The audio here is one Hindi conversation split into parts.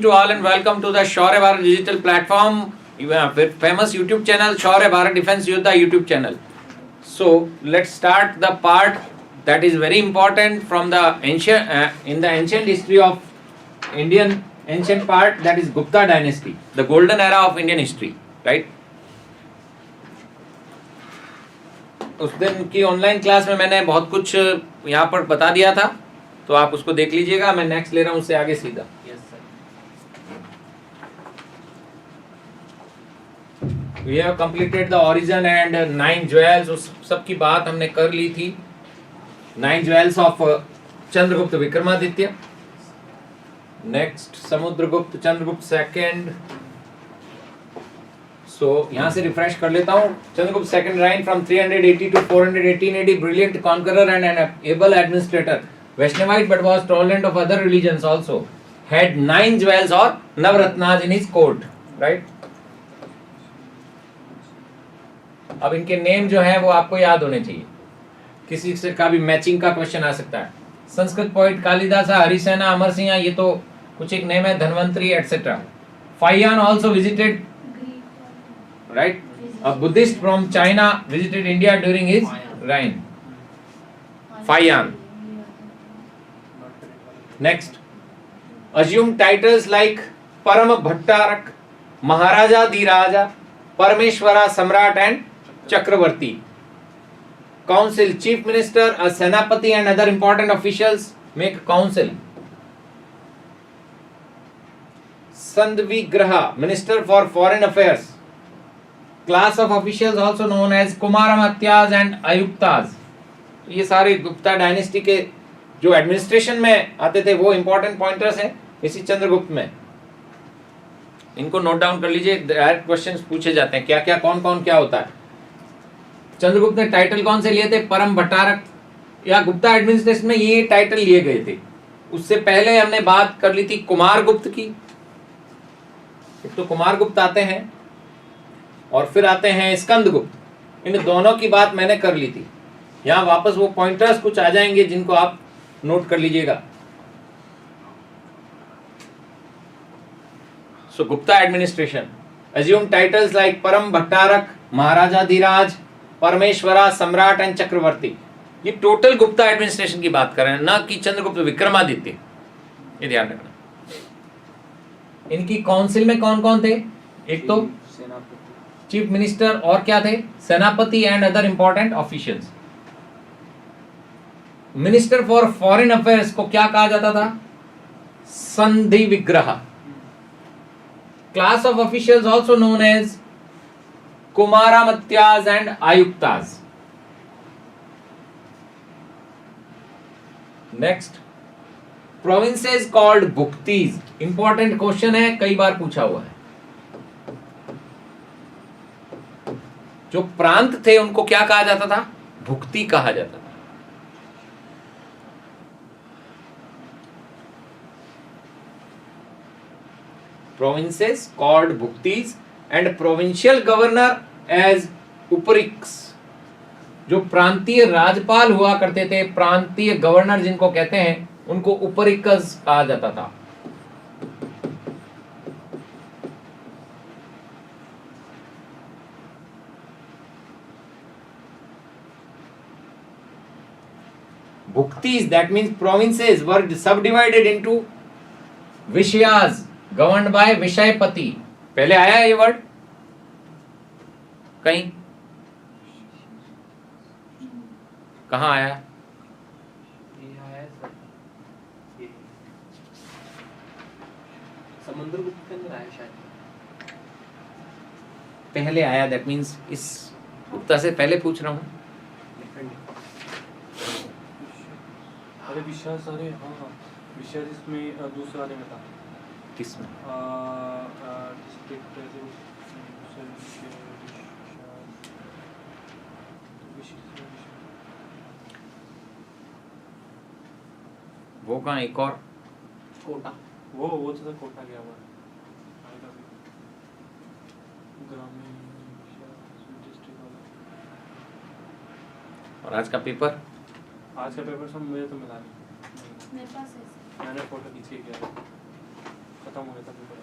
To all and welcome to the Shaurya Bharat digital platform, famous YouTube channel Shaurya Bharat Defense Yoddha YouTube channel. So let's start the part that is very important from the ancient in the ancient history of Indian ancient part, that is Gupta dynasty, the golden era of Indian history, right? उस दिन की ऑनलाइन क्लास में मैंने बहुत कुछ यहाँ पर बता दिया था, तो आप उसको देख लीजिएगा. मैं नेक्स्ट ले रहा हूँ उससे आगे सीधा. We have completed the origin and 9 jewels. उस सब की बात हमने कर ली थी. 9 jewels of Chandragupta Vikramaditya. Next Samudragupta Chandragupta second. So यहाँ से रिफ्रेश कर लेता हूँ. Chandragupta second reigned from 380 to 418 AD. Brilliant conqueror and an able administrator. Vaishnavite but was tolerant of other religions also. Had 9 jewels or Navratnas in his court. Right? अब इनके नेम जो है वो आपको याद होने चाहिए. किसी से का भी मैचिंग का क्वेश्चन आ सकता है. संस्कृत पोइट कालिदास, हरिसेना, अमर सिंह, ये तो कुछ एक नेम है, Dhanvantari etcetera. Fa-Hien also visited, right, a Buddhist from China visited India during his reign. Fa-Hien. Next, assume titles like परम भट्टारक, महाराजा धीराजा, परमेश्वरा सम्राट and Chakraborty. Council, chief minister, a senapati and other important officials make council. Sandvigraha, minister for foreign affairs. Class of officials also known as कुमारमत्याज and आयुक्ताज. ये सारे गुप्ता डायनेस्टी के जो एडमिनिस्ट्रेशन में आते थे वो इंपॉर्टेंट पॉइंटर्स हैं इसी चंद्रगुप्त में. इनको नोट डाउन कर लीजिए. डायरेक्ट क्वेश्चंस पूछे जाते हैं, क्या क्या कौन कौन क्या होता है. चंद्रगुप्त ने टाइटल कौन से लिए थे? परम भट्टारक. या गुप्ता एडमिनिस्ट्रेशन में ये टाइटल लिए गए थे. उससे पहले हमने बात कर ली थी कुमार गुप्त की. तो कुमार गुप्त आते हैं और फिर आते हैं स्कंद गुप्त. इन दोनों की बात मैंने कर ली थी. यहाँ वापस वो पॉइंटर्स कुछ आ जाएंगे जिनको आप नोट कर लीजिएगा. So Gupta administration. Assume titles like Param Bhattarak, Maharaja Dhiraj, परमेश्वरा, सम्राट एंड चक्रवर्ती. ये टोटल गुप्ता एडमिनिस्ट्रेशन की बात कर रहे हैं, ना कि चंद्रगुप्त विक्रमादित्य. ये ध्यान रखना. इनकी काउंसिल में कौन कौन थे? एक तो चीफ मिनिस्टर और क्या थे? सेनापति and other important officials. Minister for foreign affairs को क्या कहा जाता था? संधि विग्रह. Class of officials also known as Kumaramatyas and Ayuktas. Next, provinces called Bhuktis. Important question है, कई बार पूछा हुआ है. जो प्रांत थे उनको क्या कहा जाता था? भुक्ति कहा जाता था. Provinces called Bhuktis and provincial governor as Upariks. जो प्रांतीय राज्यपाल हुआ करते थे, प्रांतीय गवर्नर जिनको कहते हैं, उनको उपरिक्स कहा जाता था. Bhuktis, that means provinces, were subdivided into Vishyas governed by विषयपति. पहले आया है ये वर्ड कहीं? कहाँ आया? समुद्रगुप्त के अंदर आया शायद. पहले आया, दैट मीन्स इस गुप्ता से पहले पूछ रहा हूँ. अरे विश्वास, अरे हाँ विश्वास इसमें दूसरा वाले में था. किसमें? वो कहाँ? एक और कोटा. वो तो था कोटा गया हुआ. और आज का पेपर सब मुझे तो मिला नहीं. मेरे पास है. मैंने फोटो खींच के किया. खत्म हो गया था पेपर।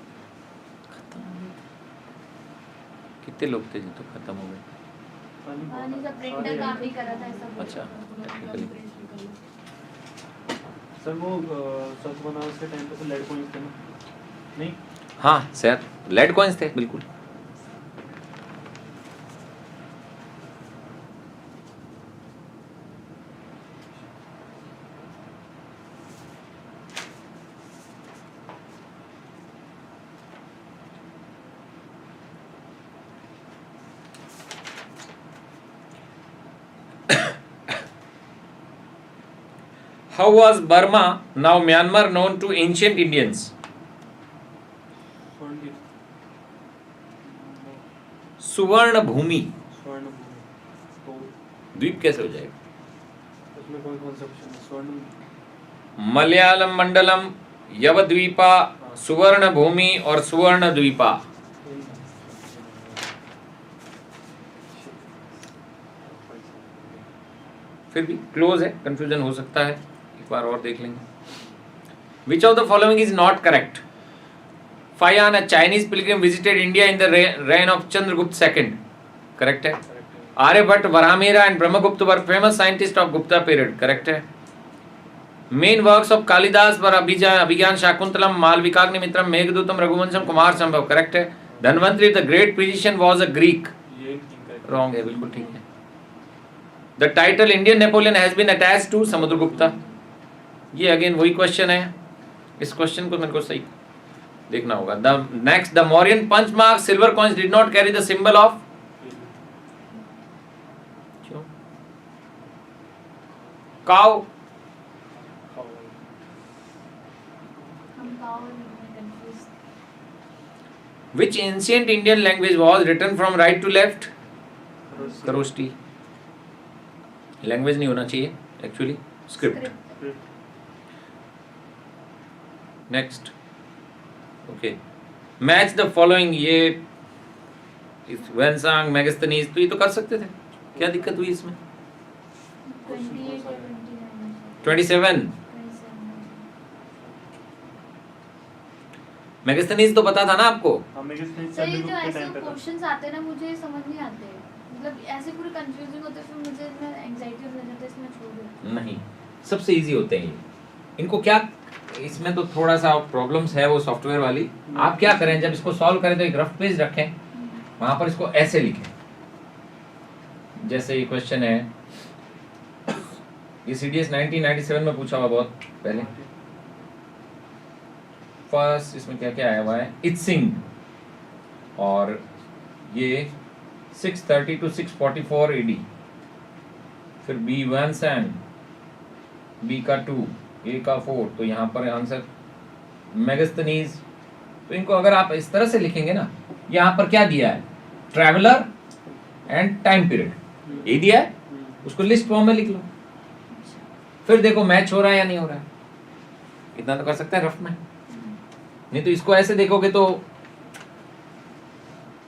कितने लोग थे जो तो खत्म हो गए? पानी का प्रिंटर काम नहीं कर रहा था ऐसा। अच्छा, टेक्निकली। सर वो स्वच्छ बनारस के टाइम पे तो लेड कॉइन्स थे ना? नहीं हाँ सर, लेड कॉइन्स थे बिल्कुल। How was Burma, now Myanmar, known to ancient Indians? स्वर्ण सुवर्ण भूमि। स्वर्ण भूमि तो द्वीप कैसे हो जाएगा? उसमें कौन कौन सा क्वेश्चन है? स्वर्ण मलयालम मंडलम, यवद्वीपा, सुवर्ण भूमि और सुवर्ण द्वीपा। फिर भी क्लोज है, कंफ्यूजन हो सकता है, एक बार और देख लेंगे। Which of the following is not correct? Fayan, a Chinese pilgrim, visited India in the reign of Chandragupta II. Correct है। Aryabhata, Varahamihira and Brahmagupta were famous scientists of Gupta period. Correct है। Main works of Kalidas were Abhigyan Shakuntalam, Malvikagnimitrам, Meghdootam, Raghuvansham, Kumar Sambhav. Correct है। Dhanvantri, the great physician, was a Greek. ये इनका Wrong है, बिल्कुल ठीक है। The title Indian Napoleon has been attached to Samudragupta. ये अगेन वही क्वेश्चन है, इस क्वेश्चन को मेरे को सही देखना होगा। The next, the Mauryan Panchmark silver coins did not carry the symbol of cow. हम गाँव में confused। Which ancient Indian language was written from right to left? Kharoshti। Language नहीं होना चाहिए actually, script. Next, okay, match the following. ये वेनसांग, मेगास्थनीज, तो ये तो कर सकते थे, क्या दिक्कत हुई इसमें? 28 और 29। 27 मेगास्थनीज तो पता था ना आपको? हमें किसने सर ये जो चंद्रगुप्त के ऐसे टाइम पे था? क्वेश्चंस आते हैं ना, मुझे समझ नहीं आते, मतलब ऐसे पूरे कंफ्यूजिंग होते हैं, फिर मुझे इसमें एंजाइटी होने लगती है, इसमें छोड़ देती नहीं, सबसे इजी होते हैं ये। इनको क्या, इसमें तो थोड़ा सा प्रॉब्लम्स है वो सॉफ्टवेयर वाली। आप क्या करें, जब इसको सॉल्व करें तो एक रफ पेज रखें, वहां पर इसको ऐसे लिखें। जैसे ये क्वेश्चन है, ये CDS 1997 में पूछा हुआ बहुत पहले। फर्स्ट इसमें क्या क्या आया हुआ है? इत्सिंग, और ये 630 to 644 AD। फिर बी वैनसैंग, बी का 2, ए का 4, तो यहाँ पर आंसर मेगास्थनीज। तो इनको अगर आप इस तरह से लिखेंगे ना, यहाँ पर क्या दिया है? ट्रैवलर एंड टाइम पीरियड, ये दिया है, उसको लिस्ट फॉर्म में लिख लो। फिर देखो मैच हो रहा है या नहीं हो रहा है, इतना तो कर सकते हैं रफ में। नहीं तो इसको ऐसे देखोगे तो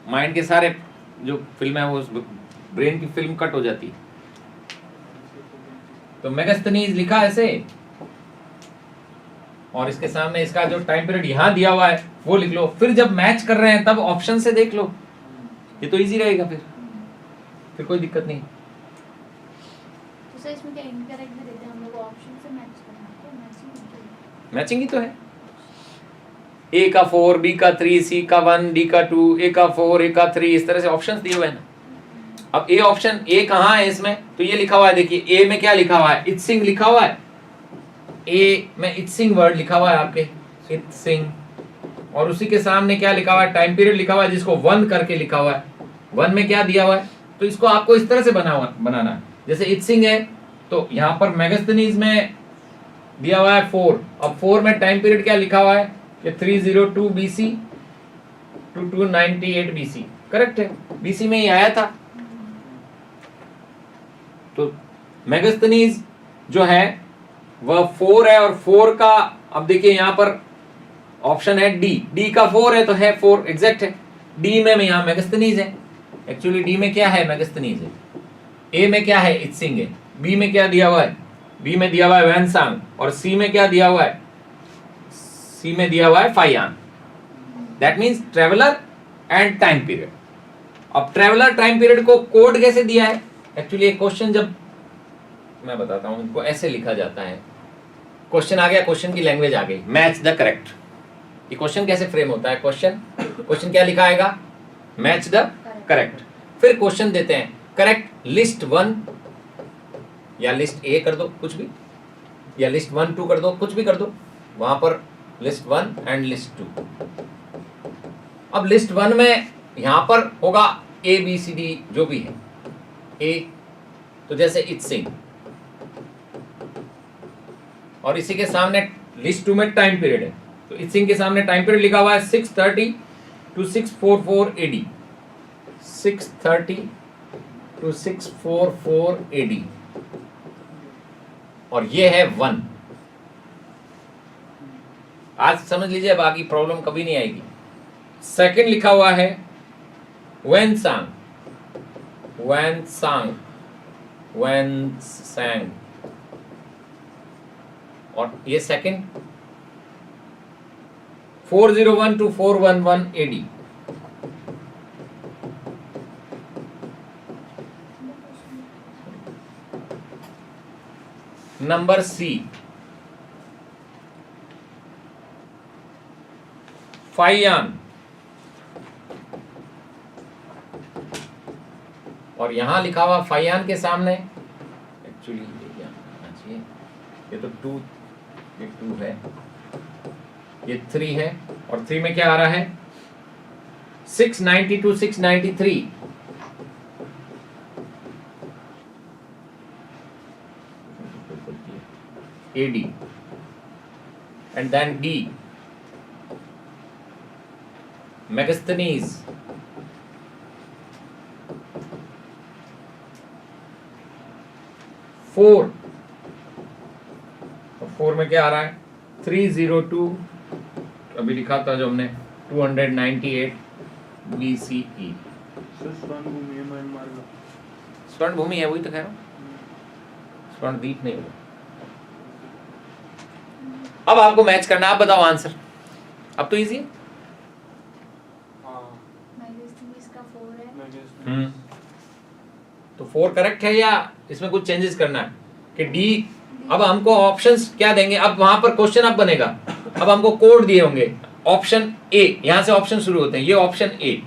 माइंड के सारे जो फिल्म है वो ब्रेन की फिल्म कट हो जाती है। तो मेगास्थनीज लिखा ऐसे, और इसके सामने इसका जो टाइम पीरियड यहाँ दिया हुआ है वो लिख लो। फिर जब मैच कर रहे हैं तब ऑप्शन से देख लो, ये तो इजी रहेगा, फिर कोई दिक्कत नहीं। तो सर इसमें क्या इनकरेक्ट भी देते हैं हम लोग, ऑप्शन से मैच करना है, मैचिंग मैचिंग ही तो है। ए का 4, बी का 3, सी का 1, डी का 2, ए का 4, ए का 3, इस तरह से ऑप्शंस दिए हुए हैं ना। अब ए ऑप्शन, ए कहाँ है इसमें? तो ये लिखा हुआ है, देखिए ए में क्या लिखा हुआ है? इत्सिंग लिखा हुआ है। ए में इत्सिंग वर्ड लिखा हुआ है आपके, इत्सिंग, और उसी के सामने क्या लिखा हुआ है? टाइम पीरियड लिखा हुआ है, जिसको 1 करके लिखा हुआ है। 1 में क्या दिया हुआ है? तो इसको आपको इस तरह से बनाना है। जैसे इत्सिंग है तो यहाँ पर मेगास्थनीज में दिया हुआ है 4। अब 4 में टाइम पीरियड क्या लिखा हुआ है कि 302 BC to 298 BC। करेक्ट है, BC में ही आया था। तो मेगास्थनीज जो है वह 4 है, और 4 का अब देखिए यहाँ पर ऑप्शन है डी का 4 है तो है 4 एग्जैक्ट है। डी में यहाँ मेगास्थनीज है, एक्चुअली डी में क्या है? मेगास्थनीज है। ए में क्या है? इत्सिंग है। बी में क्या दिया हुआ है? बी में दिया हुआ है वैनसांग, और सी में क्या दिया हुआ है? सी में दिया हुआ है फायान। That means traveller and time period. अब ट्रेवलर टाइम पीरियड को कोड कैसे दिया है? एक्चुअली एक क्वेश्चन जब मैं बताता हूं, इनको ऐसे लिखा जाता है। क्वेश्चन आ गया, क्वेश्चन की लैंग्वेज आ गई, मैच द करेक्ट। ये क्वेश्चन कैसे फ्रेम होता है? क्वेश्चन क्या लिखा आएगा? Match the correct. फिर क्वेश्चन देते हैं करेक्ट लिस्ट 1 या लिस्ट ए कर दो कुछ भी, या लिस्ट 1 2 कर दो, कुछ भी कर दो। वहां पर लिस्ट 1 एंड लिस्ट 2। अब लिस्ट 1 में यहां पर होगा ए बी सी डी जो भी है। ए तो जैसे इट सिंह, और इसी के सामने लिस्ट 2 में टाइम पीरियड है, तो इट सिंह के सामने टाइम पीरियड लिखा हुआ है 630 to 644 AD, 630 to 644 AD, और ये है 1। आज समझ लीजिए, बाकी प्रॉब्लम कभी नहीं आएगी। सेकंड लिखा हुआ है when sang, when sang, when sang, और ये second 401 to 411 AD। Number C Faxian, और यहां लिखा हुआ फाइयान के सामने एक्चुअली ये तो 2, ये 2 है, ये 3 है, और 3 में क्या आ रहा है? 690 to 693। AD, and then D, Megasthenes, four, और 4 में क्या आ रहा है? 302, अभी लिखा था जो हमने 298 BCE। स्वर्ण भूमि है म्यांमार का। स्वर्ण भूमि है, वही तो कह रहा हूँ, स्वर्ण द्वीप नहीं होगा। अब आपको मैच करना, आप बताओ आंसर। अब तो इजी है। हाँ, मैगस्थनीज का 4 है। मैगस्थनीज। तो 4 करेक्ट है, या इसमें कुछ चेंजेस करना है कि डी? अब हमको ऑप्शंस क्या देंगे? अब वहां पर क्वेश्चन अब बनेगा, अब हमको कोड दिए होंगे। ऑप्शन ए, यहां से ऑप्शन शुरू होते हैं, ये ऑप्शन ए।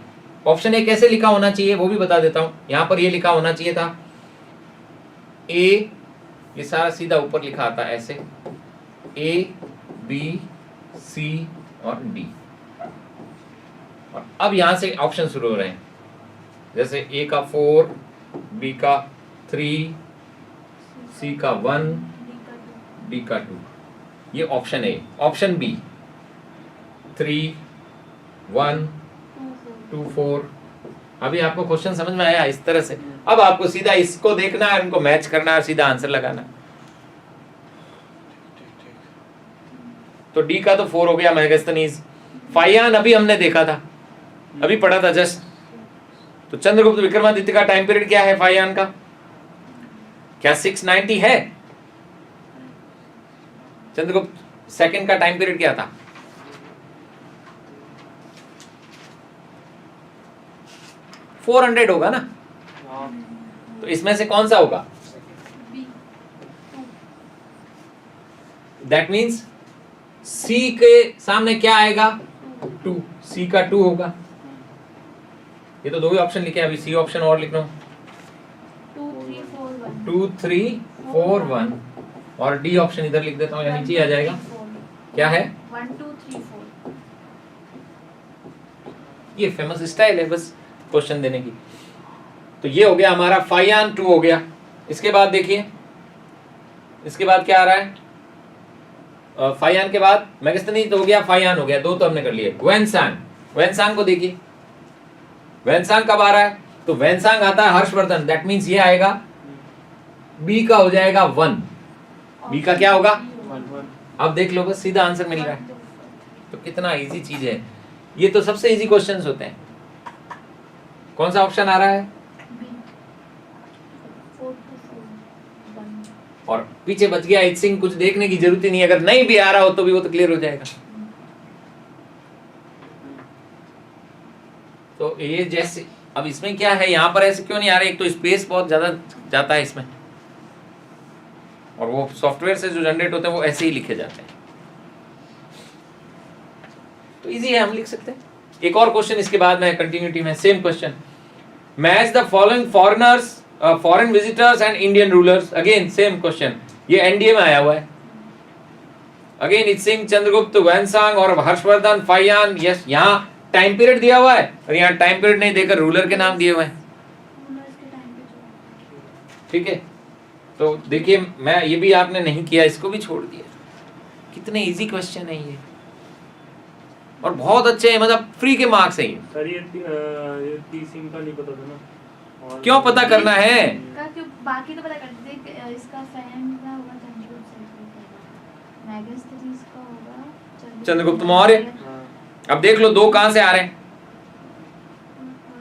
ऑप्शन ए कैसे लिखा होना चाहिए वो भी बता देता हूं। यहां पर ये लिखा होना चाहिए था ए, ये सारा सीधा ऊपर लिखा आता है ऐसे, ए बी सी और डी, और अब यहां से ऑप्शन शुरू हो रहे हैं, जैसे ए का 4, बी का 3, सी का 1, डी का 2। ये ऑप्शन ए। Option B 3 1 2 4। अभी आपको क्वेश्चन समझ में आया इस तरह से? अब आपको सीधा इसको देखना है, इनको मैच करना है, सीधा आंसर लगाना है। तो डी का तो 4 हो गया, मैगस्थनीज। फाइयान अभी हमने देखा था, अभी पढ़ा था जस्ट। तो चंद्रगुप्त विक्रमादित्य का टाइम पीरियड क्या है फाइयान का? क्या 690 है? चंद्रगुप्त सेकंड का टाइम पीरियड क्या था? 400 होगा ना? हाँ, तो इसमें से कौन सा होगा? दैट मीन्स सी के सामने क्या आएगा? 2। सी का 2 होगा। ये तो 2 ही ऑप्शन लिखे हैं, अभी सी ऑप्शन और लिख रहा हूं। 2 3 4 1, और डी ऑप्शन इधर लिख देता हूं, या नीचे आ जाएगा। क्या है? 1 2 3 4। ये फेमस स्टाइल है बस क्वेश्चन देने की। तो ये हो गया हमारा फाइयान 2 हो गया। इसके बाद देखिए, इसके बाद क्या आ रहा है? फाइयान के बाद मैगस्थनीज हो गया, फाइयान हो गया, 2 तो हमने कर लिए। वेनसांग, वेनसांग को देखिए, वेनसांग कब आ रहा है? तो वेनसांग आता है हर्षवर्धन, दैट मीन्स ये आएगा, बी का हो जाएगा 1। बी का क्या होगा? 1 अब देख लो, बस सीधा आंसर मिल रहा है। तो कितना इजी चीज है ये, तो सबसे इजी क्वेश्चंस होते हैं। कौन सा ऑप्शन आ रहा है? और पीछे बच गया इट सिंह, कुछ देखने की जरूरत ही नहीं, अगर नहीं भी आ रहा हो तो भी वो तो क्लियर हो जाएगा। तो ये जैसे अब इसमें क्या है, यहाँ पर ऐसे क्यों नहीं आ रहे? एक तो स्पेस बहुत ज्यादा जाता है इसमें, और वो सॉफ्टवेयर से जो जनरेट होते हैं वो ऐसे ही लिखे जाते हैं। तो इजी है, हम लिख सकते हैं। एक और क्वेश्चन इसके बाद में कंटिन्यूटी में, same question. Match the following foreigners, foreign visitors and Indian rulers. Again same question, ये एनडीए में आया हुआ है। अगेन इत्सिंग, चंद्रगुप्त, वैनसांग और हर्षवर्धन, फाइयान। यस, यहाँ टाइम पीरियड दिया हुआ है और यहाँ टाइम पीरियड नहीं देकर रूलर के नाम दिए हुए हैं। रूलर्स के टाइम पे जो ठीक है, तो देखिए मैं ये भी आपने नहीं किया, इसको भी छोड़ दिया। कितने इजी क्वेश्चन है ये, और बहुत अच्छे हैं, मतलब फ्री के मार्क्स हैं ये। सर ये टी सिंह का नहीं पता था ना, और क्यों पता करना है? का क्यों, बाकी तो पता करते थे। इसका फैन का होगा चंद्रगुप्त का, मैगस्थनीज का होगा चंद्रगुप्त मौर्य। हाँ, अब देख लो दो कहाँ से आ रहे हैं।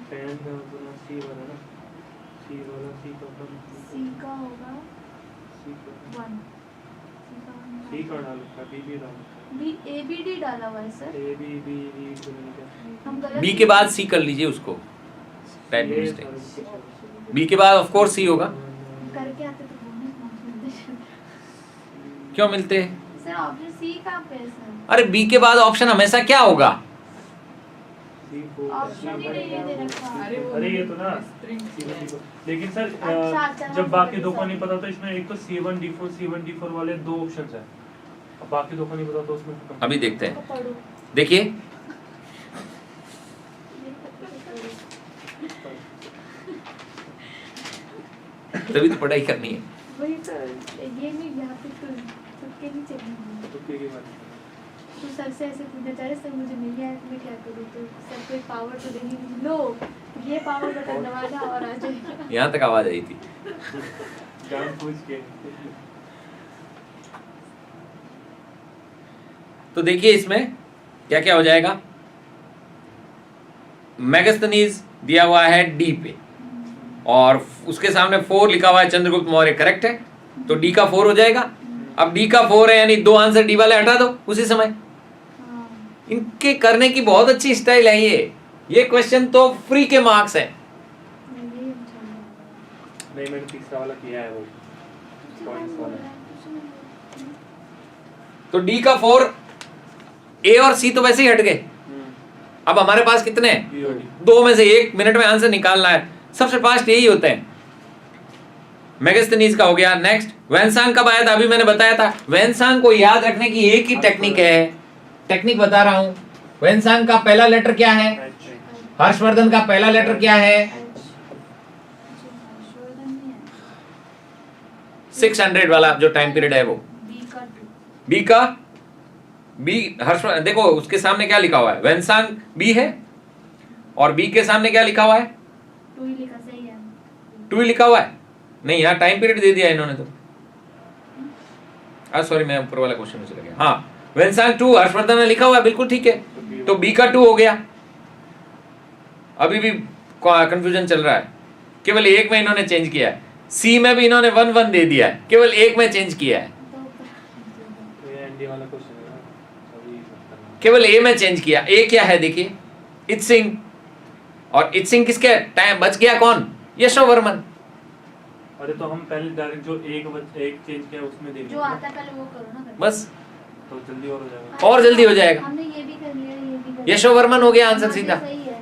फैन का मतलब सी वाला ना, सी वाला, सी का सी का होगा सी का 1, सी का डाल रखा, बी भी डाल रखा, बी ए बी डी डाला हुआ है sir. A B B D तो नहीं क्या, हम गलत बी के बाद सी कर लीजिए उसको, टाइप ये मिस्टेक। सारे बी के बाद ऑफ कोर्स सी होगा। करके आते तो बोनस मार्क्स मिलते। क्यों मिलते हैं? सर ऑप्शन सी कहाँ पे है सर? अरे बी के बाद ऑप्शन हमेशा क्या होगा? सी फोर, ऑप्शन ही नहीं दे रखा। अरे ये तो ना लेकिन सर अच्छा, जब बाकी दो को नहीं पता तो इसमें एक तो C1 D4 C1 D4 वाले दो ऑप्शंस हैं, अब बाकी दो को नहीं पता तो उसमें खत्म। अभी देखते हैं, तो पढ़ो। देखिए तभी तो पढ़ाई करनी है। वही तो, ये नहीं यहाँ पे तो तुक्के नहीं चलेंगे। तुक्के की बात तो सर से ऐसे पूछना चाह रहे सर मुझे नहीं आया तो मैं क्या करूँ, तो सर कोई पावर तो देनी नहीं, लो ये पावर बटन दबाना और आ जाएगा। यहाँ तक आवाज आई थी। जान पूछ के। तो देखिए इसमें क्या क्या हो जाएगा। मैगस्थनीज दिया हुआ है डी पे, और उसके सामने 4 लिखा हुआ है, चंद्रगुप्त मौर्य करेक्ट है, तो डी का 4 हो जाएगा। अब डी का 4 है, यानी 2 आंसर डी वाले हटा दो उसी समय। हाँ, इनके करने की बहुत अच्छी स्टाइल है ये क्वेश्चन तो फ्री के मार्क्स है। ये अच्छा है। नहीं मैंने तीसरा वाला किया है वो तुझसे कौन पॉइंट्स बोल वाला। रहा है? तुझसे नहीं बोल रहा। तो डी का 4, ए और सी तो वैसे ही हट गए। अब हमारे पास कितने हैं? बी और डी। 2 में से 1 मिनट में आंसर निकालना है, सबसे फास्ट यही होते हैं। मैगस्थनीज का हो गया। नेक्स्ट वैनसांग कब आया था? अभी मैंने बताया था। वैनसांग को याद रखने की एक ही टेक्निक है, टेक्निक बता रहा हूं। वैनसांग का पहला लेटर क्या है? एच। हर्षवर्धन का पहला लेटर क्या है? हर्षवर्धन नहीं है। 600 वाला जो टाइम पीरियड है वो। बी का 2। बी का, बी हर्षवर्धन, देखो उसके सामने क्या लिखा हुआ है, वैनसांग बी है, और बी के सामने क्या लिखा हुआ है? 2 ही लिखा, सही है। 2 ही लिखा हुआ है। नहीं, यहाँ टाइम पीरियड दे दिया इन्होंने तो। सॉरी, मैं ऊपर वाला क्वेश्चन में चला गया। हाँ, वैनसांग 2, हर्षवर्धन ने लिखा हुआ है, बिल्कुल ठीक है। तो बी का 2 हो गया। अभी भी कंफ्यूजन चल रहा है, केवल एक में इन्होंने चेंज किया है। सी में भी इन्होंने 1-1 दे दिया है, केवल एक में चेंज किया है। तो ये एनडी वाला क्वेश्चन है ना, अभी करना। केवल ए में चेंज किया। ए क्या है देखिए, इत्सिंग, और इत्सिंग किसके टाइम बच गया? कौन? यशोवर्मन। अरे तो हम पहले डायरेक्ट जो एक चेंज किया उसमें दे जो देंगे आता है पहले वो करो ना। बस, तो जल्दी और हो जाएगा। और जल्दी हो जाएगा। हमने ये भी कर लिया, ये भी कर लिया। यशोवर्मन हो गया आंसर सीधा। सही है ना।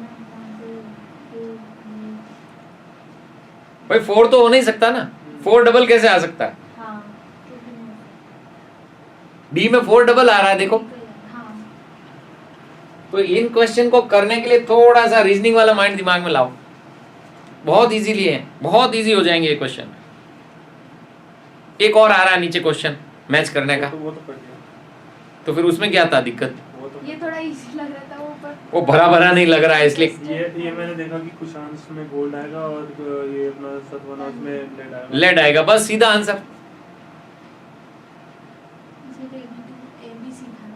भाई 4 तो हो नहीं सकता ना, 4 डबल कैसे आ सकता है? हाँ, डी में 4 डबल आ रहा है, देखो। हाँ, तो इन क्वेश्चन को करने के लिए थोड़ा सा रीजनिंग वाला माइंड दिमाग में लाओ, बहुत इजीली है, बहुत इजी हो जाएंगे ये क्वेश्चन। एक और आ रहा है नीचे क्वेश्चन मैच करने का, वो तो पढ़ लिया। तो फिर उसमें क्या था दिक्कत? वो तो ये थोड़ा इजी लग रहा था वो, पर वो भरा भरा नहीं लग रहा है इसलिए। ये मैंने देखा कि कुछ आंसर में गोल्ड आएगा और ये अपना सतवनाश में लेड आएगा। लेड आएगा, बस सीधा आंसर। मुझे तो ABC था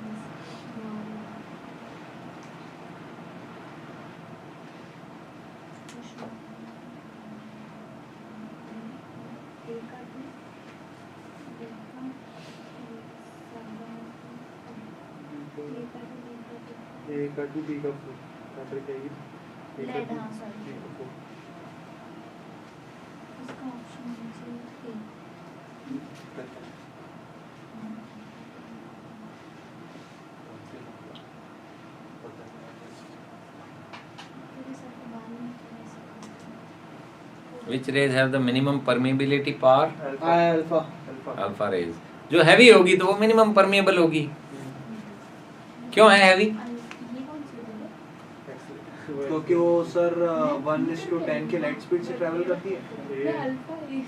ए का 2 बी का 4 क्या लेड, हाँ सॉरी, इसका ऑप्शन होना चाहिए A। मेरे सर के बाल में कैसे करते हैं? Which rays have the minimum permeability power? Alpha. Alpha rays. जो हैवी होगी तो वो मिनिमम परमिएबल होगी। क्यों है हैवी? ये कौन सी है? क्योंकि वो सर 1:10 के लाइट स्पीड से ट्रैवल करती है। ये अल्फा ए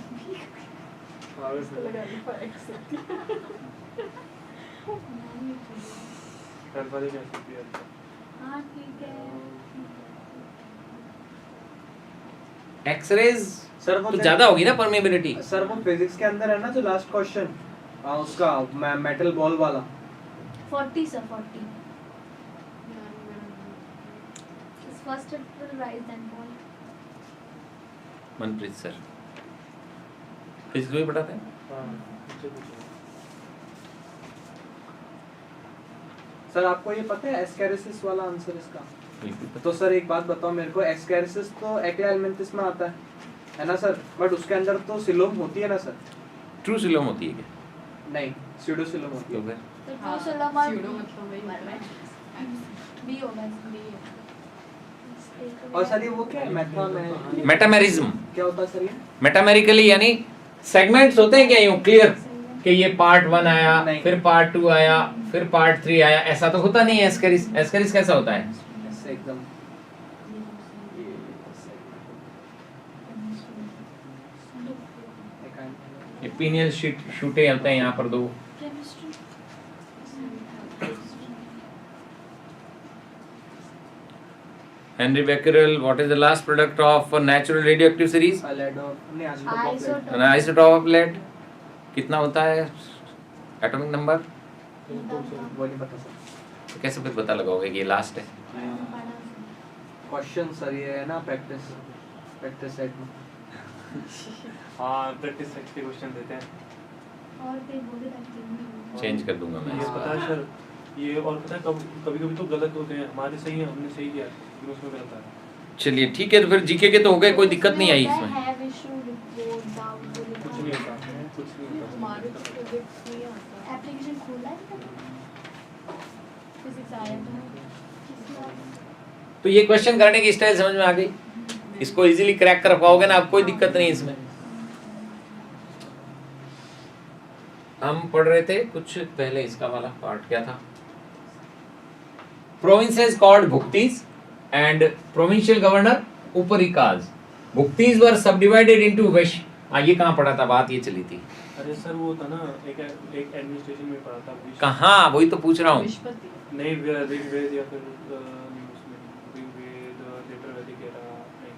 हाँ ठीक है। एक्स रेज सर वो तो ज्यादा होगी ना परमिएबिलिटी। सर वो फिजिक्स के अंदर है ना जो लास्ट क्वेश्चन, उसका मेटल बॉल वाला। 40 sir, 40 first it will rise then fall। Manpreet sir physics भी पढ़ाते हैं। सर आपको ये पता है एस्कैरिसिस वाला आंसर इसका? बिल्कुल। तो सर एक बात बताओ मेरे को, एस्कैरिसिस तो एक्ला एलिमेंटिस में आता है ना सर, बट उसके अंदर तो सिलोम होती है ना सर? ट्रू सिलोम होती है क्या? नहीं, स्यूडो सिलोम होती तो है। फिर तो ट्रू सिलोमा स्यूडो मतलब वही बी होगा इसमें। और सर ये वो क्या है, मेथन है? मेटामेरिज्म। क्या होता है सर ये? मेटामेरिकली यानी सेगमेंट्स होते हैं क्या यूं क्लियर कि ये पार्ट 1 आया, नहीं। फिर पार्ट 2 आया, फिर पार्ट 3 आया, ऐसा तो होता नहीं है। एस्केरिस एस्केरिस कैसा होता है? ऐसे एकदम ये पीनियल शूटे होते हैं यहाँ पर दो। Chemistry Henry Becquerel, what is the last product of a natural radioactive series? Isotope। An isotope of lead कितना होता है एटॉमिक नंबर? वो नहीं पता सर। तो कैसे फिर पता लगाओगे कि ये लास्ट है? क्वेश्चन सर ये है ना प्रैक्टिस सेट में। हाँ प्रैक्टिस सेट के क्वेश्चन देते हैं। और कोई बोले ताकि चेंज कर दूंगा मैं ये इसको। पता है सर, ये और पता है कभी कभी तो गलत होते हैं, हमारे सही है, हमने सही किया लेकिन उसमें गलत आया। चलिए ठीक है, तो फिर जीके के तो हो गए, कोई दिक्कत नहीं आई इसमें। हैव इशू रिपोर्ट डाउट कुछ नहीं होता, कुछ नहीं होता। हमारे तो प्रोजेक्ट नहीं आता। एप्लीकेशन खोला है फिजिक्स आया तो तो ये क्वेश्चन करने की स्टाइल समझ में आ गई, इसको इजीली क्रैक कर पाओगे ना, अब कोई दिक्कत नहीं इसमें। हम पढ़ रहे थे कुछ पहले, इसका वाला पार्ट क्या था? Provinces called Bhuktis and provincial governor Uparikas. Bhuktis were subdivided into Vesh। ये कहाँ पढ़ा था? बात ये चली थी। अरे सर वो था ना एक एडमिनिस्ट्रेशन में पढ़ा था। कहाँ? वही तो पूछ रहा हूँ। विश्वपति। नहीं ऋग्वेद या फिर उसमें ऋग्वेद देवप्रवृत्ति एरा नहीं,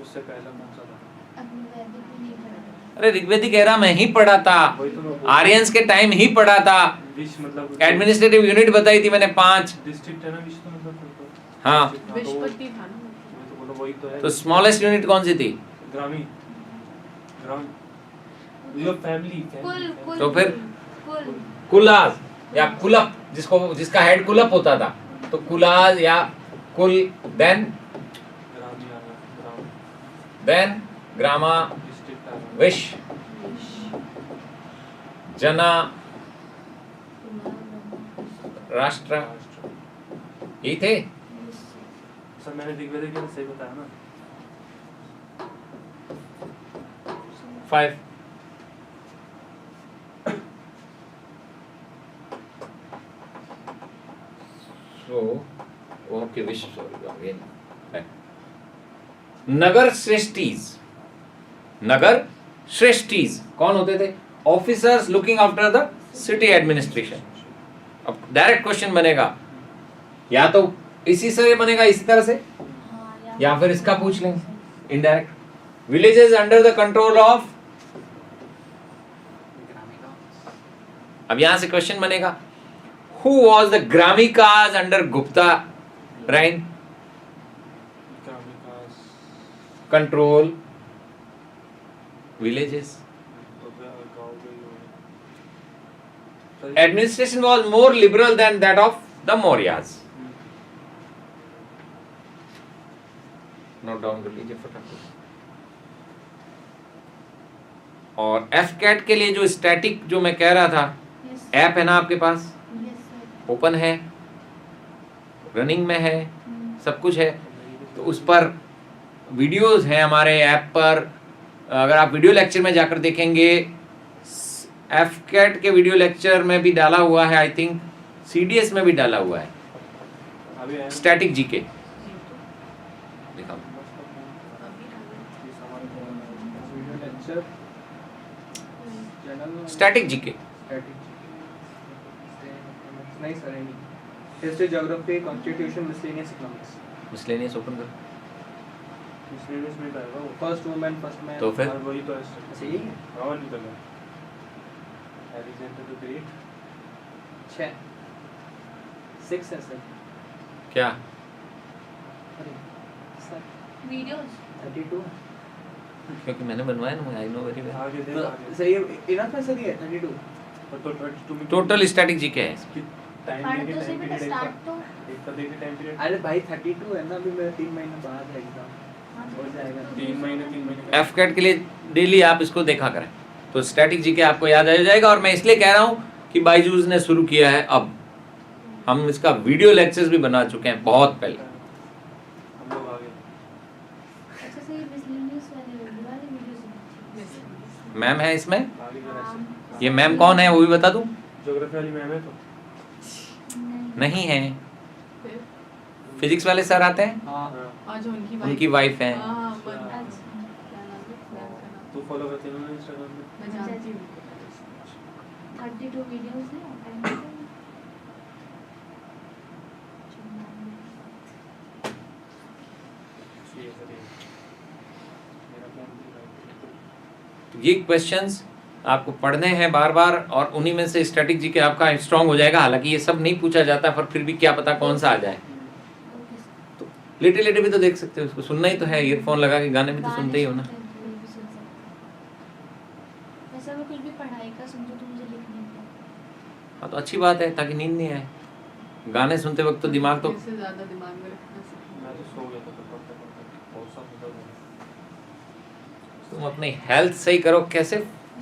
उससे पहला कौन सा था? अपने वैदिक में नहीं पढ़ा। अरे ऋग्वेदिक एरा में ही पढ़ा था, वही तो मैं आर्यंस के टाइम ही पढ़ा था। विश्व मतलब एडमिनिस्ट्रेटिव यूनिट बताई थी मैंने 5। डिस्ट्रिक्ट है ना विश्व मतलब तो हाँ। विश्वपति था ना। मैं तो बोला वही तो है। तो स्मॉलेस्ट यूनिट कौन सी थी? ग्रामीण योर फैमिली कुल तो फिर? कुल कुलाज या कुलप, जिसका हेड कुलप होता था, तो कुलाज या कुल, देन ग्रामा, विश, जना, राष्ट्र, यही थे। सर मैंने ऋग्वेद के सही बताया ना। 5 so okay wish sorry again नगर श्रेष्ठीज कौन होते थे? Officers looking after the city administration. अब डायरेक्ट क्वेश्चन बनेगा, या तो इसी से बनेगा इसी तरह से, या फिर इसका पूछ लेंगे indirect. Villages under the control of, अब यहां से क्वेश्चन बनेगा who was the gramikas under Gupta reign control villages? Administration was more liberal than that of the Mauryas. Note down कर लीजिए फटाफट। और एफ कैट के लिए जो स्टैटिक जो मैं कह रहा था, यस ऐप है ना आपके पास, यस सर ओपन है, रनिंग में है, सब कुछ है, तो उस पर वीडियोस हैं हमारे ऐप पर। अगर आप वीडियो लेक्चर में जाकर देखेंगे, एफ कैट के वीडियो लेक्चर में भी डाला हुआ है, आई थिंक सीडीएस में भी डाला हुआ है, अभी आया ना? स्टैटिक जीके दिखाओ। Video lecture channel static GK नहीं सर नहीं, history geography constitution miscellaneous economics, miscellaneous open कर, मिसलेनियस में आएगा वो। First women first man. तो फिर और वही तो है सही है। और निकल गया एलेक्जेंडर द ग्रेट 6 है सर। क्या अरे सर वीडियोस 32 है। क्योंकि मैंने बनवाया ना, आई नो वेरी वेल। आगे देख तो आगे सही है, इनफ है सर ये 32। तो 22 में टोटल स्टैटिक जीके है। टाइम पढ़ देके तो टाइम से पीरियड स्टार्ट तो एक का देके टाइम पीरियड अरे भाई 32 है ना, अभी मेरा 3 महीने बाद है एग्जाम, हो जाएगा। 3 महीने एफ कैट के लिए डेली आप इसको देखा करें, तो स्टैटिक जीके आपको याद आ जाएगा। और मैं इसलिए कह रहा हूँ कि बायजूस ने शुरू किया है, अब हम इसका वीडियो लेक्चर्स भी बना चुके हैं बहुत पहले। हम लोग आगे अच्छा सर ये मिसलेनियस वाले वीडियोस मैम है इसमें, आगे जरा ये मैम कौन है वो भी बता दूं? ज्योग्राफी वाली मैम है तो नहीं है, फिर फिजिक्स वाले सर आते हैं, हाँ हाँ आज उनकी उनकी वाइफ है। हाँ अच्छा। क्या नाम है मैम का नाम? तू फॉलो करती है ना इंस्टाग्राम पे मैं जानती हूँ। 32 वीडियोस है टाइम ये सर मेरा फोन तो ये क्वेश्चंस आपको पढ़ने हैं बार बार, और उन्हीं में से स्टैटिक जीके आपका स्ट्रांग हो जाएगा। हालांकि ये सब नहीं पूछा जाता, पर फिर भी क्या पता कौन सा आ जाए। तो लेटे लेटे भी तो देख सकते हो, उसको सुनना ही तो है, ईयरफोन लगा के गाने भी तो सुनते ही हो ना। वैसे मैं कुछ भी पढ़ाई का समझो तो मुझे लिख नहीं आता। हाँ तो अच्छी बात है, ताकि नींद नहीं आए। गाने सुनते वक्त तो दिमाग तो, इससे ज्यादा दिमाग में रखना सीखना। मैं तो सो गया था तो पढ़ते पढ़ते बहुत सा निकल गया तुम अपनी हेल्थ सही करो। कैसे?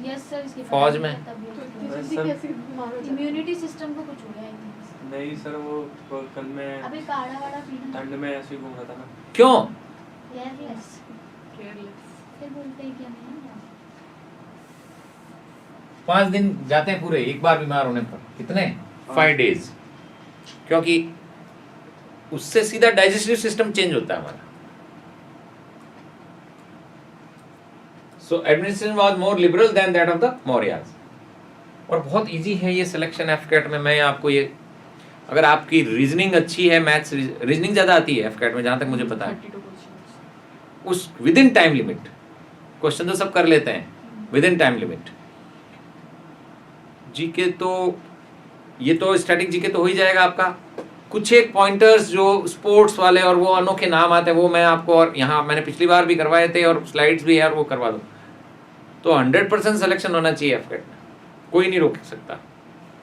यस सर इसकी फौज में। तो इतनी बस जल्दी सब- कैसे बीमार हो जाते हैं? इम्यूनिटी सिस्टम को कुछ हो गया है नहीं सर वो कल मैं अभी काढ़ा वाला पीना ठंड में ऐसे ही घूम रहा था ना क्यों? Careless Careless. फिर बोलते हैं कि हमें ना 5 दिन जाते हैं पूरे एक बार बीमार होने पर। कितने? 5 डेज। क्योंकि उससे सीधा डाइजेस्टिव सिस्टम चेंज होता है हमारा। So administration was more liberal than that of the Mauryas. और बहुत इजी है ये सिलेक्शन एफकेट में। मैं आपको ये, अगर आपकी रीजनिंग अच्छी है, मैथ्स रीजनिंग ज्यादा आती है एफकेट में जहां तक मुझे पता है, 32 questions. उस with in time limit, question तो सब कर लेते हैं with in time limit. GK तो ये तो स्टैटिक जीके तो हो ही जाएगा आपका। कुछ एक पॉइंटर्स जो स्पोर्ट्स वाले और वो अनोखे नाम आते हैं वो मैं आपको, और यहाँ मैंने पिछली बार भी करवाए थे और स्लाइड्स भी है, और वो करवा दो। तो 100% सिलेक्शन होना चाहिए एफकेट में, कोई नहीं रोक सकता।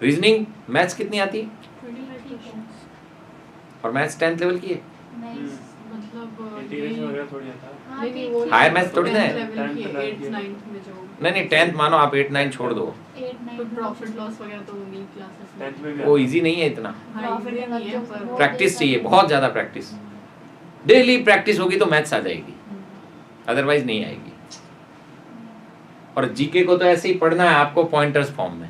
रीजनिंग मैथ्स कितनी आती है? 25 ठीक है questions. और मैथ्स 10th लेवल की है। नहीं मतलब इंटीग्रेशन ये वगैरह थोड़ी आता है हाँ, नहीं नहीं ठीक वो है। Higher maths थोड़ी ना है। 10th level की 10th 8th की। 9th में जो नहीं नहीं 10th मानो आप 8 9 छोड़ दो, 8 9 तो प्रॉफिट लॉस वगैरह तो उन्हीं क्लासेस में 10th में भी वो आता है। इजी नहीं है इतना। हाँ Profit easy and नहीं है loss पर वो प्रैक्टिस देखा चाहिए, है। बहुत ज्यादा प्रैक्टिस। डेली प्रैक्टिस होगी तो मैथ्स आ जाएगी, अदरवाइज नहीं आएगी। और जीके को तो ऐसे ही पढ़ना है आपको पॉइंटर्स फॉर्म में।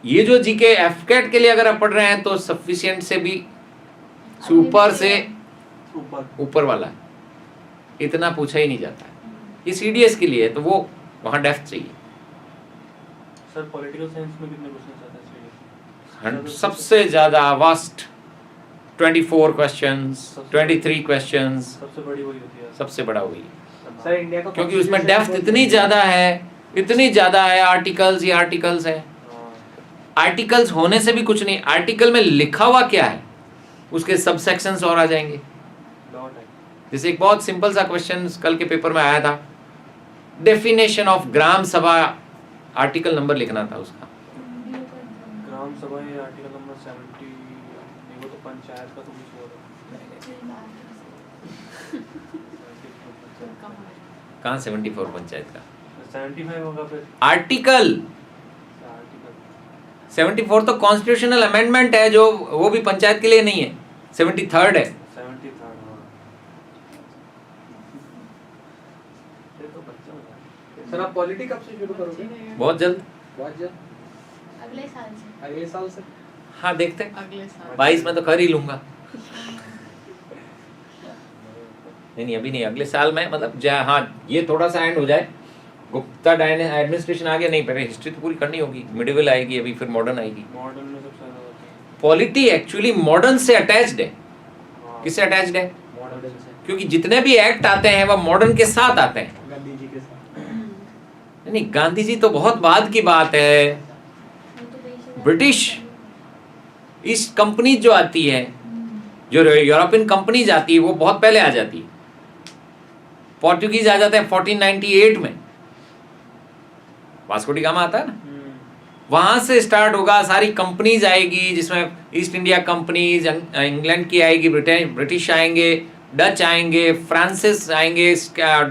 ये जो जीके एफकेट के लिए अगर आप पढ़ रहे हैं तो सफिशिएंट से भी ऊपर से ऊपर वाला है, इतना पूछा ही नहीं जाता है। ये सीडीएस के लिए है तो वो वहाँ डेप्थ चाहिए। सर पॉलिटिकल साइंस में कितने क्वेश्चंस आते हैं इसलिए सबसे ज्यादा वास्ट 24 क्वेश्चंस, 23 क्वेश्चंस, सबसे बड़ी वही होती है सबसे बड़ा वही है। सर इंडिया का क्योंकि उसमें constitution डेप्थ बहुत- इतनी ज्यादा है, इतनी ज्यादा है। आर्टिकल्स ही आर्टिकल्स है। हाँ, आर्टिकल्स होने से भी कुछ नहीं, आर्टिकल में लिखा हुआ क्या है उसके सब सेक्शंस और आ जाएंगे। लॉट है जैसे एक बहुत सिंपल सा क्वेश्चन कल के पेपर में आया था, डेफिनेशन ऑफ ग्राम सभा, आर्टिकल नंबर लिखना था उसका। ग्राम सभा ये आर्टिकल नंबर 70 नहीं वो तो पंचायत का तो कुछ और है कम है। कहाँ 74 पंचायत का 75 होगा फिर आर्टिकल? आर्टिकल 74 तो कॉन्स्टिट्यूशनल अमेंडमेंट है, जो वो भी पंचायत के लिए नहीं है, 73rd है। 73 होगा। ये तो बच्चा होता है। सर आप पॉलिटी कब से शुरू करोगे? बहुत जल्द। बहुत जल्द, अगले साल से। अगले साल से। हाँ देखते हैं, अगले साल 22 में तो कर ही लूंगा। नहीं अभी नहीं, अगले साल में, मतलब हाँ ये थोड़ा सा एंड हो जाए, गुप्ता एडमिनिस्ट्रेशन आ गया, नहीं पहले हिस्ट्री तो पूरी करनी होगी, मिडिवल आएगी अभी, फिर मॉडर्न आएगी। मॉडर्न में सबसे ज्यादा होता है। पॉलिटी एक्चुअली मॉडर्न से अटैच्ड है। हाँ, किससे अटैच्ड है? मॉडर्न से। क्योंकि जितने भी एक्ट आते हैं वह मॉडर्न के साथ आते हैं। गांधी जी के साथ। नहीं, गांधी जी तो बहुत बाद की बात है। वो तो देश ब्रिटिश ईस्ट कंपनी जो आती है, जो यूरोपियन कंपनीज आती है, वो बहुत पहले आ जाती है। पोर्टुगीज आ जाते हैं 1498 में, वास्को डी गामा आता है ना, वहां से स्टार्ट होगा, सारी कंपनीज आएगी, जिसमें ईस्ट इंडिया कंपनीज, इंग्लैंड की आएगी, ब्रिटिश आएंगे, डच आएंगे, फ्रांसिस आएंगे,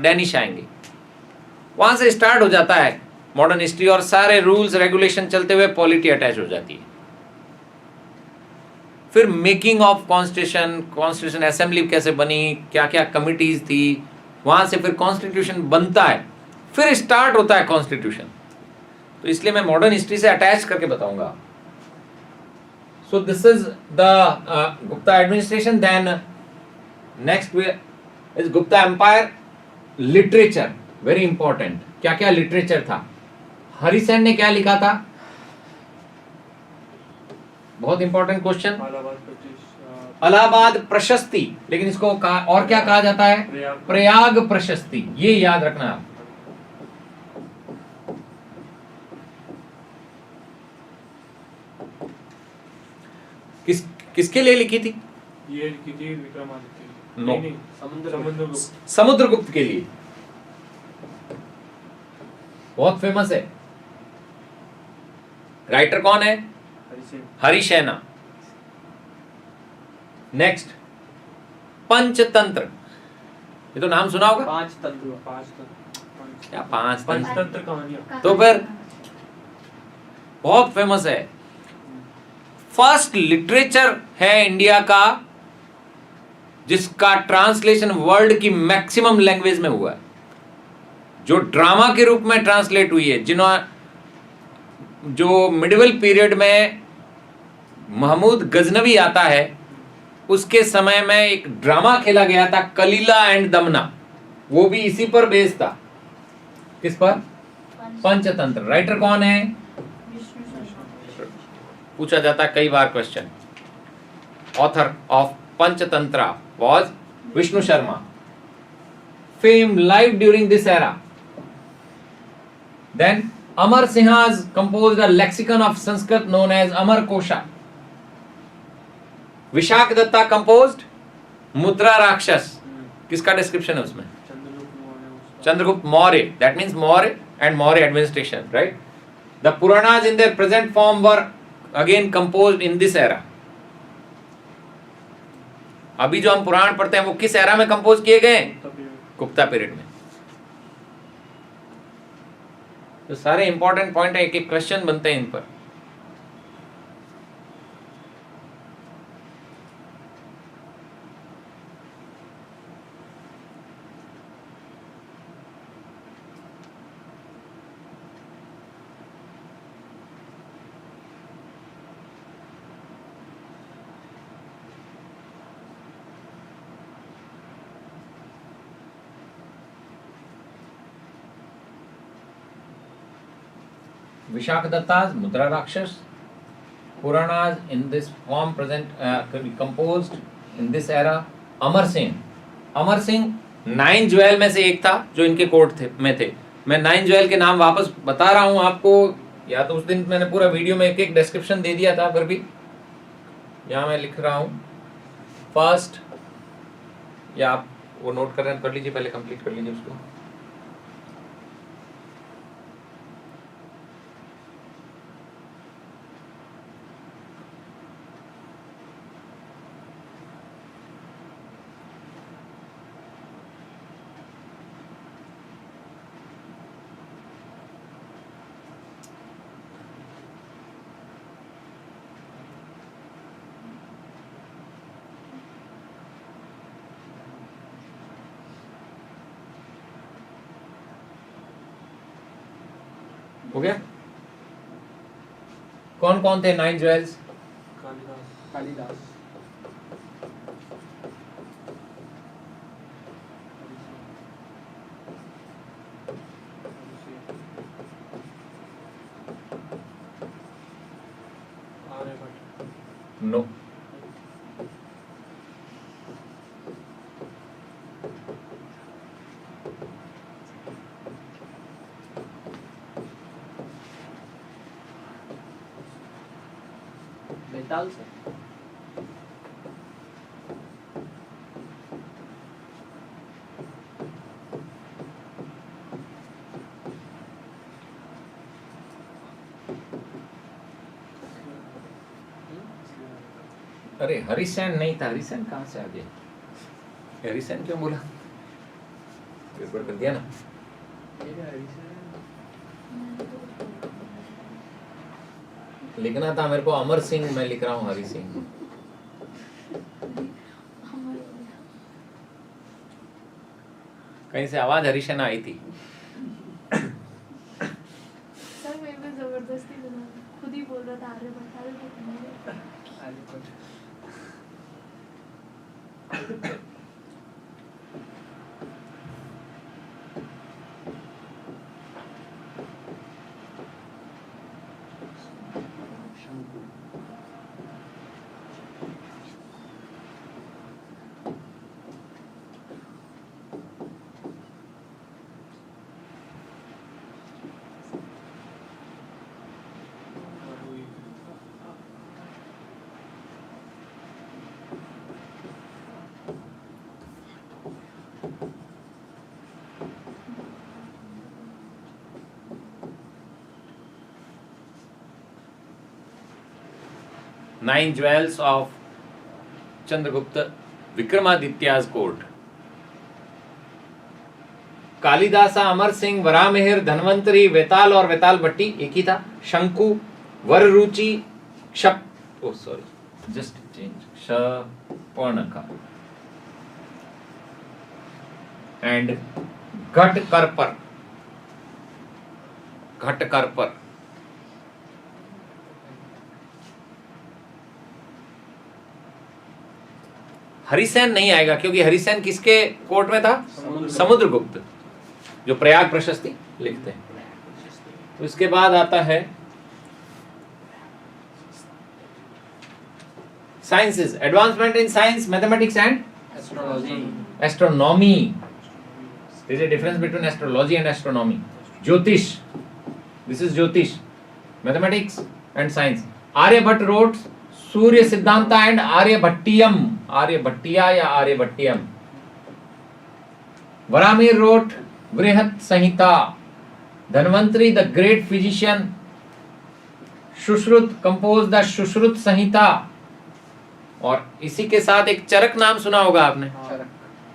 डेनिश आएंगे, वहां से स्टार्ट हो जाता है मॉडर्न हिस्ट्री, और सारे रूल्स रेगुलेशन चलते हुए पॉलिटी अटैच हो जाती है। फिर making of constitution, constitution assembly कैसे बनी, क्या क्या कमिटीज थी, वहां से फिर कॉन्स्टिट्यूशन बनता है, फिर स्टार्ट होता है कॉन्स्टिट्यूशन। तो इसलिए मैं मॉडर्न हिस्ट्री से अटैच करके बताऊंगा। So this is the Gupta administration. Then next is Gupta empire. Literature very important. क्या क्या लिटरेचर था? हरिसेन ने क्या लिखा था? बहुत important question. Allahabad British Allahabad प्रशस्ति, लेकिन इसको और क्या कहा जाता है? प्रयाग प्रशस्ति। ये याद रखना आप। किसके लिए लिखी थी? ये लिखी थी विक्रमादित्य। नो। नहीं, समुद्रगुप्त। समुद्रगुप्त के लिए। बहुत फेमस है। राइटर कौन है? हरिसेन। हरिसेना। नेक्स्ट पंचतंत्र। ये तो नाम सुना होगा। पांच तंत्र। क्या पांच तंत्र? पंचतंत्र कहानियां। तो फिर बहुत फेमस है। फर्स्ट लिटरेचर है इंडिया का जिसका ट्रांसलेशन वर्ल्ड की मैक्सिमम लैंग्वेज में हुआ है, जो ड्रामा के रूप में ट्रांसलेट हुई है। जो मिडिवल पीरियड में महमूद गजनवी आता है, उसके समय में एक ड्रामा खेला गया था, कलीला एंड दमना, वो भी इसी पर बेस्ड था। किस पर? पंचतंत्र। राइटर कौन है? पूछा जाता है कई बार question. Author of Panchatantra was Vishnu Sharma. Fame live during this era. Then Amar Singh has composed a lexicon of Sanskrit known as Amar Kosha. Vishak Datta composed Mudra Rakshas. किसका डिस्क्रिप्शन है उसमें? Chandragupta Maurya. That means Maurya and Maurya administration, right? The Puranas in their present form were again composed in this era. अभी जो हम पुराण पढ़ते हैं वो किस एरा में कंपोज किए गए? गुप्ता पीरियड में। तो सारे इंपॉर्टेंट पॉइंट है, एक एक क्वेश्चन बनते हैं इन पर। Vishakadatta's Mudra Rakshas, Puranas in this form present could be composed in this era. Amar Singh 9 jewel में से एक था जो इनके कोर्ट में थे। मैं 9 ज्वेल के नाम वापस बता रहा हूं आपको, या तो उस दिन मैंने पूरा वीडियो में एक एक डिस्क्रिप्शन दे दिया था, फिर भी यहाँ मैं लिख रहा हूँ। फर्स्ट, या आप वो नोट कर लीजिए, पहले कंप्लीट कर लीजिए उसको। हो गया? कौन कौन थे 9 ज्वेल्स? कालिदास कालिदास आर्यभट्ट नो। बेताल सर अरे हरिसेन नहीं था। हरिसेन कहाँ से आ गया? हरिसेन क्यों बोला? गड़बड़ कर दिया ना। लिखना था मेरे को अमर सिंह, मैं लिख रहा हूँ हरि सिंह। कहीं से आवाज हरिशन आई थी। सर मेरे पे जबरदस्ती बना, खुद ही बोल रहा था आर्यभट्ट आर्यभट्ट। शंकु 9 jewels of Chandragupta Vikramaditya's court. Kalidasa, Amar Singh, वरामिहिर, Dhanvantari, वेताल और वेताल भट्टी एक ही था। Shanku, Vararuchi, Kshapa, oh sorry just change, Kshapanaka and Ghatakarpara. Ghatakarpara Harisena नहीं आएगा क्योंकि हरिसेन किसके कोर्ट में था? समुद्रगुप्त, जो प्रयाग प्रशस्ति लिखते हैं। तो इसके बाद आता है sciences, advancement in science, mathematics and astronomy. There is a difference between astrology and astronomy. Jyotish, this is jyotish, mathematics and science. Aryabhata wrote Surya Siddhanta and Aryabhatiyam, Aryabhatiya या Aryabhatiyam. Varahamihira wrote Brihat Samhita. Dhanvantari the great physician Sushruta compose the Sushruta Samhita. और इसी के साथ एक चरक नाम सुना होगा आपने,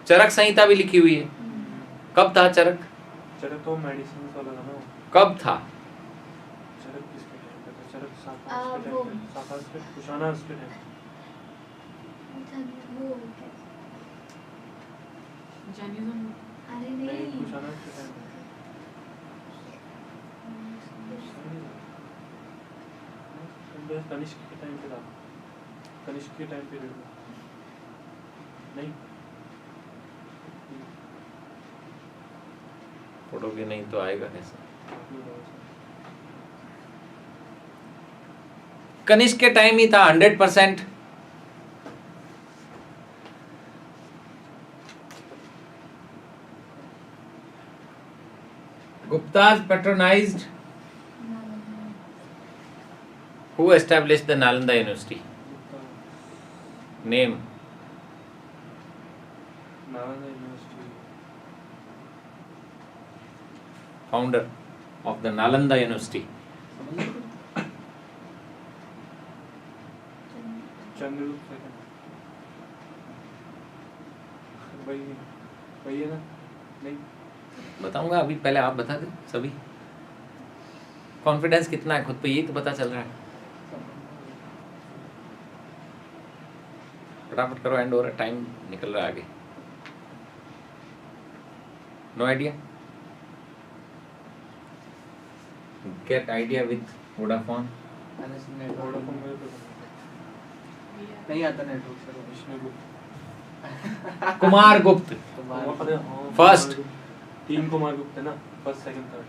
चरक संहिता भी लिखी हुई है। कब था चरक? चरक तो मेडिसिन वाला था ना। कब था? चरक किसके टाइम पे था? चरक साकाश के टाइम पे, साकाश के कुशानास के टाइम जैनिज्म अरे नहीं, नहीं, कुशानास के टाइम पे। कनिष्क के टाइम पे था, कनिष्क के टाइम पीरियड में नहीं। फोटोगे नहीं तो आएगा कैसे? कनिष्क के टाइम ही था 100%। Guptas patronized who established the Nalanda University? Name. Nalanda university, Founder of the Nalanda University. Chandragupta second. वही वही है ना? नहीं, बताऊंगा अभी, पहले आप बता दे सभी। कॉन्फिडेंस कितना है खुद पे, यही तो पता चल रहा है। फटाफट करो, एंड हो रहा है, टाइम निकल रहा है आगे। No idea? get idea with Vodafone? Vodafone में तो नहीं आता नेटवर्क सर विष्णु गुप्त Kumar Gupta. अरे हाँ, First. तीन कुमार गुप्त है ना, first second third.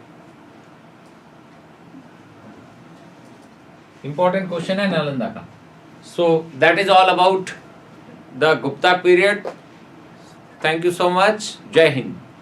Important question है नालंदा का. So that is all about the Gupta period. Thank you so much. Jai Hind.